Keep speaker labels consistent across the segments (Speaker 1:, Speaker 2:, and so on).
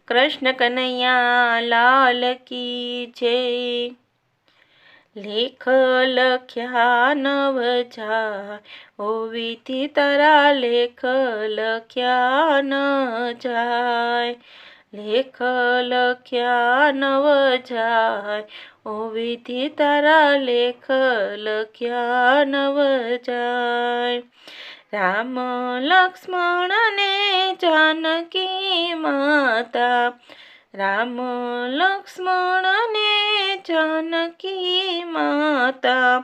Speaker 1: કૃષ્ણ કનૈયા લાલ કી જય। લેખ લખ્યા નવ જાય, ઓ વિધિ તારા લેખ લખ્યા ન જાય। લેખ લખ્યા નવ જાય, ઓ વિધિ તારા લેખ લખ્યા નવ જાય। રામ લક્ષ્મણ ને જાનકી માતા, રામ લક્ષ્મણ ને જાનકી માતા।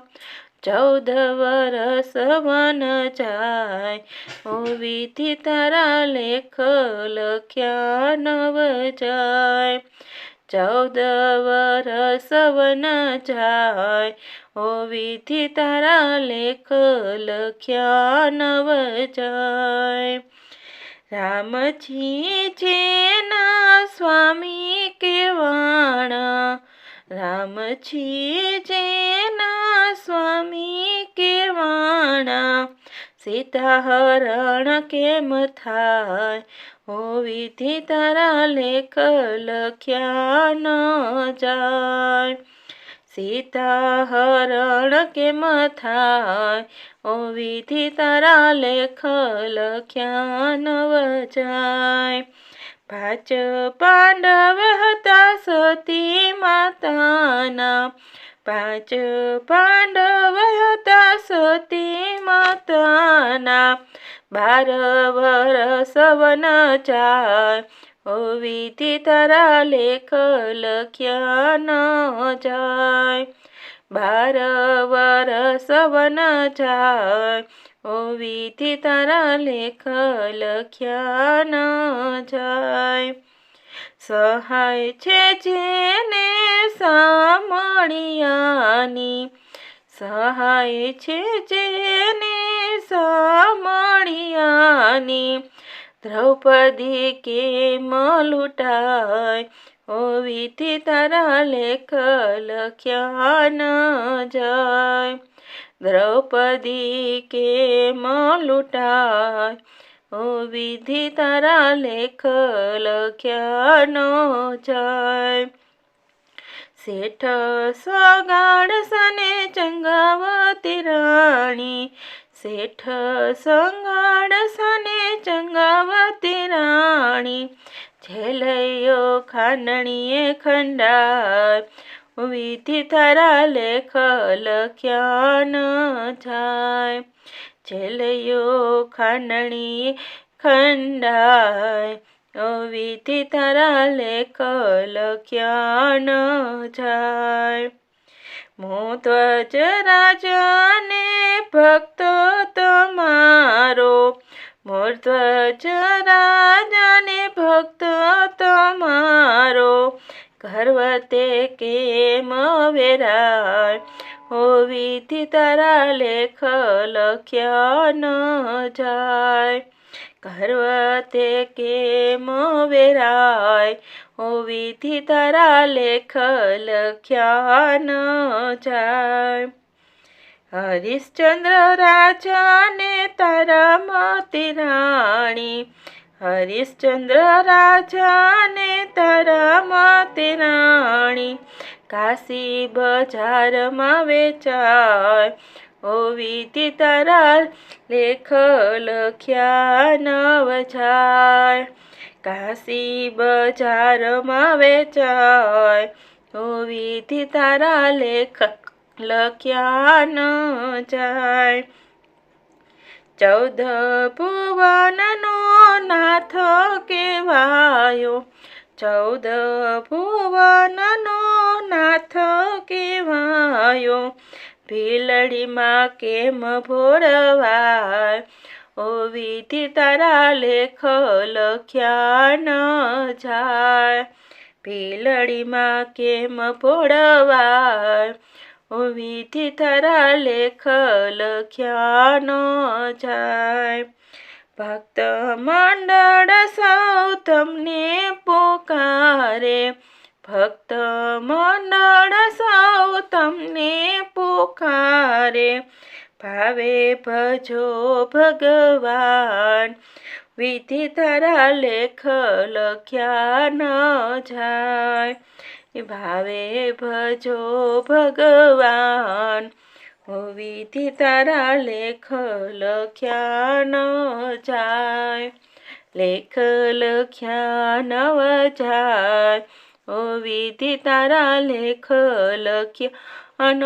Speaker 1: 14 વરસ વન જાય, ઓ વિધિ તારા લેખ લખ્યા નવ જાય। 14 વરસ વન જાય, ઓ વિધિ તારા લેખ લખ્યા નવ જાય। રામજી જેના સ્વામી કહેવાણા, રામજી જેના સ્વામી કહેવાણા। સીતા હરણ કેમ થાય, ઓ વિધિ તારા લેખ લખ્યા ન જાય। સીતા હરણ કેમ થાય, ઓ વિધિ તારા લેખ લખ્યા નવ જાય। 5 પાંડવ હતા સતી માતાના, 5 પાંડવ હતા સતી માતાના। 12 વરસ વન જાય, ઓ વિધિ તારા લેખ લખ્યા ન જાય। 12 વરસ વન જાય, ઓ વિધિ તારા લેખ લખ્યા ન જાય। સહાય છે જેને સામળિયાની, સહાય છે જેને સામળિયાની। દ્રૌપદી કેમ લૂંટાય, ઓ વિધિ તારા લેખ લખ્યા ન જાય। દ્રૌપદી કેમ લૂંટાય, ઓ વિધિ તારા લેખ લખ્યા ન જાય। શેઠ સગાડસને ચંગાવતી રાણી, શેઠ સગાડસને ચંગાવતી રાણી। ઝેલૈયો ખાંડણીએ ખંડાય, ઓ વિધિ તારા લેખ લખ્યા ન જાય। ઝેલૈયો ખાંડણીએ ખંડાય, ઓ વિધિ તારા લેખ લખ્યા ન જાય। મોધ્વજ રાજાને ભક્ત તમારો, મોધ્વજ રાજાને ભક્ત તમારો। ગર્વ તે કેમ વેરાય, ઓ વિધિ તારા લેખ લખ્યા ન જાય। ગર્વ તે કેમ વેરાય, ઓ વિધિ તારા લેખ લખ્યા ન જાય। હરિશ્ચંદ્ર રાજાને તારા મોતી રાણી, હરિશ્ચંદ્ર રાજાને તારા મોતી રાણી। કાશી બજારમાં વેચાય, ઓ વિધિ તારા લેખ લખ્યા નવ જાય। કાશી બજારમાં વેચાય, ઓ વિધિ તારા લેખ લખ્યા ન જાય। 14 ભુવનનો નાથ કહેવાયો, 14 ભુવનનો નાથ કહેવાયો। ભીલડીમાં કેમ ભોળવાય, ઓ વિધિ તારા લેખ લખ્યા ન જાય। ભીલડીમાં કેમ ભોળવાય, ઓ વિધિ તારા લેખ લખ્યા ન જાય। ભક્ત મંડળ સૌ તમને પોકારે, ભક્ત મંડળ સૌ તમને પોકારે। ભાવે ભજો ભગવાન, વિધિ તારા લેખ લખ્યા ન જાય. ભાવે ભજો ભગવાન, વિધિ તારા લેખ લખ્યા ન જાય. લેખ લખ્યા ન જાય, વિધિ તારા લેખ લખ્યા ન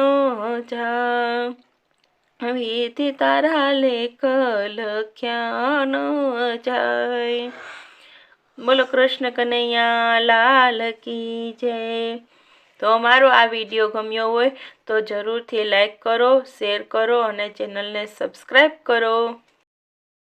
Speaker 1: જાય. વિધિ તારા લેખ લખ્યા ન જાય. બોલો કૃષ્ણ કનૈયા લાલ કી જય. તો અમારો આ વિડીયો ગમ્યો હોય તો જરૂરથી લાઈક કરો, શેર કરો અને ચેનલને સબસ્ક્રાઈબ કરો.